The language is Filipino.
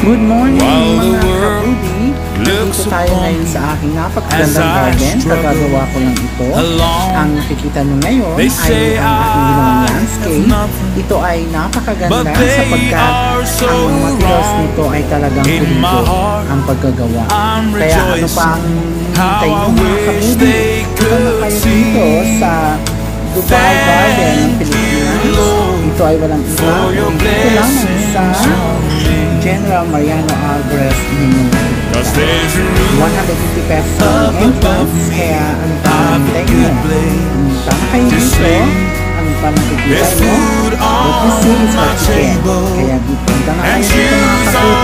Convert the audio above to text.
Good morning mga kabudi! Dito tayo ngayon sa aking napakagandang garden. Kagagawa ko lang ito. Ang nakikita nyo ngayon ay ang aking ginawang landscape. Ito ay napakaganda sapagkat ang mga materials nito ay talagang pulido ang paggagawa. Kaya ano pang hintay nyo mga kabudi? Ito na kayo dito sa Dubai Garden ng Pilipinas. Ito ay walang iba. Ito lamang sa General Mariano Alvarez Minimum. 150 pesos ang entrance, kaya ano pa ang hintay nyo? Tama kayo dito, ano pa nakikita nyo? What you see is what you get. Kaya punta na kayo dito mga kabudi.